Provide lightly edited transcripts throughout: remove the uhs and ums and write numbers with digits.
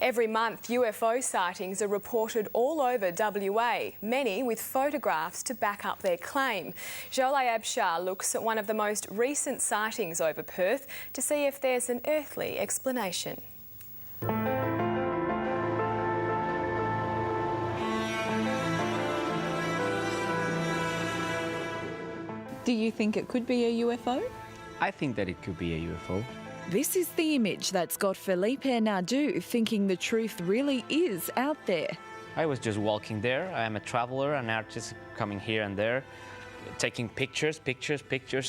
Every month, UFO sightings are reported all over WA, many with photographs to back up their claim. Jolie Abshar looks at one of the most recent sightings over Perth to see if there's an earthly explanation. Do you think it could be a UFO? I think that it could be a UFO. This is the image that's got Felipe Nadu thinking the truth really is out there. I was just walking there. I am a traveller, an artist coming here and there, taking pictures,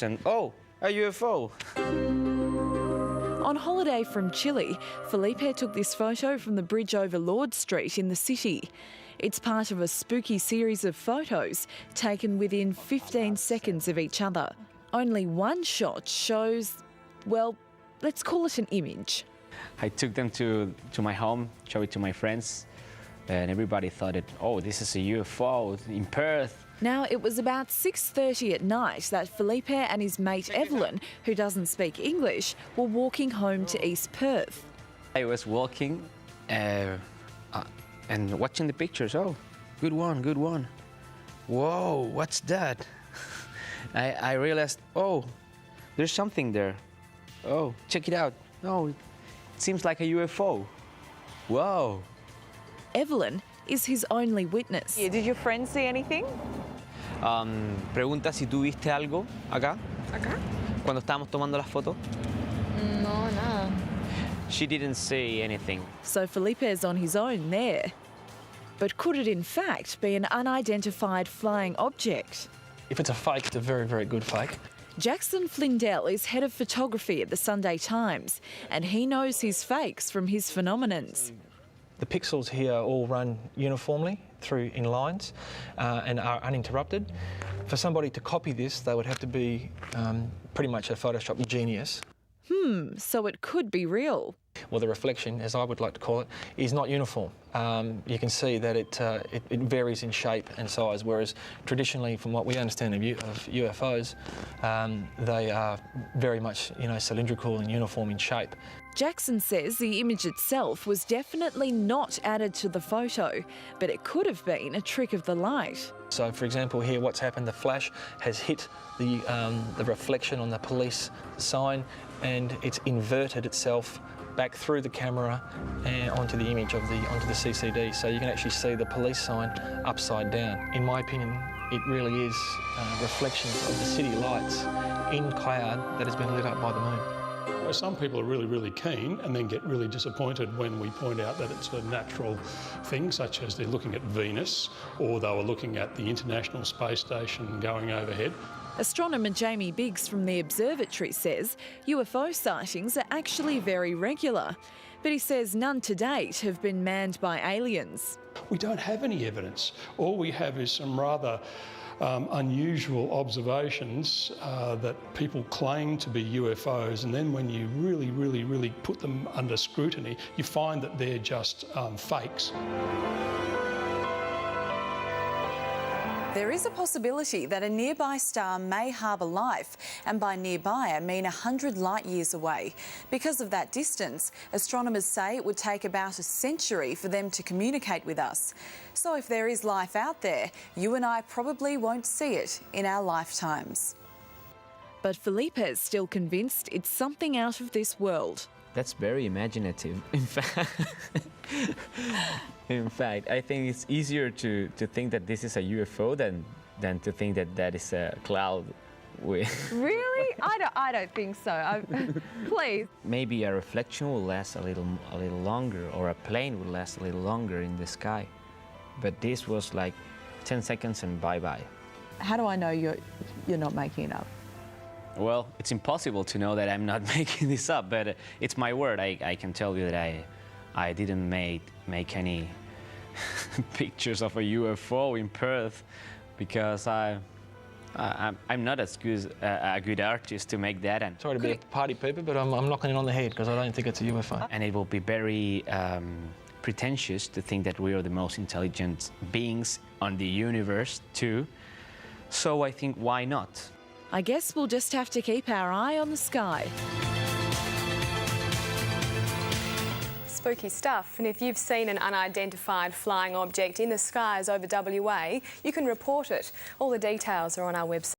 and oh, a UFO. On holiday from Chile, Felipe took this photo from the bridge over Lord Street in the city. It's part of a spooky series of photos taken within 15 seconds of each other. Only one shot shows, well, let's call it an image. I took them to my home, showed it to my friends, and everybody thought oh, this is a UFO in Perth. Now, it was about 6:30 at night that Felipe and his mate Evelyn, who doesn't speak English, were walking home to East Perth. I was walking and watching the pictures. Oh, good one, good one. Whoa, what's that? I realized, oh, there's something there. Oh, check it out. Oh, it seems like a UFO. Whoa. Evelyn is his only witness. Yeah, did your friend see anything? Pregunta si tú viste algo acá. ¿Acá? Cuando estábamos tomando las fotos. No, nada. She didn't see anything. So Felipe's on his own there. But could it in fact be an unidentified flying object? If it's a fake, it's a very, very good fake. Jackson Flindell is head of photography at the Sunday Times, and he knows his fakes from his phenomenons. The pixels here all run uniformly through in lines and are uninterrupted. For somebody to copy this, they would have to be pretty much a Photoshop genius. So it could be real. Well, the reflection, as I would like to call it, is not uniform. You can see that it varies in shape and size, whereas traditionally, from what we understand of UFOs, they are very much, cylindrical and uniform in shape. Jackson says the image itself was definitely not added to the photo, but it could have been a trick of the light. So, for example, here what's happened, the flash has hit the reflection on the police sign, and it's inverted itself back through the camera and onto the image of onto the CCD. So you can actually see the police sign upside down. In my opinion, it really is reflections of the city lights in cloud that has been lit up by the moon. Well, some people are really, really keen and then get really disappointed when we point out that it's a natural thing, such as they're looking at Venus or they were looking at the International Space Station going overhead. Astronomer Jamie Biggs from the observatory says UFO sightings are actually very regular, but he says none to date have been manned by aliens. We don't have any evidence. All we have is some rather unusual observations that people claim to be UFOs, and then when you really put them under scrutiny, you find that they're just fakes. There is a possibility that a nearby star may harbour life, and by nearby I mean 100 light years away. Because of that distance, astronomers say it would take about a century for them to communicate with us. So if there is life out there, you and I probably won't see it in our lifetimes. But Felipe is still convinced it's something out of this world. That's very imaginative. In fact, I think it's easier to think that this is a UFO than to think that that is a cloud with... Really? I don't think so. Please. Maybe a reflection will last a little longer, or a plane will last a little longer in the sky. But this was like 10 seconds and bye-bye. How do I know you're not making it up? Well, it's impossible to know that I'm not making this up, but it's my word. I can tell you that I didn't make any pictures of a UFO in Perth because I'm not as good a good artist to make that. And Sorry to be a party pooper, but I'm knocking it on the head because I don't think it's a UFO. And it will be very pretentious to think that we are the most intelligent beings on the universe too. So I think, why not? I guess we'll just have to keep our eye on the sky. spooky stuff. And if you've seen an unidentified flying object in the skies over WA, you can report it. All the details are on our website.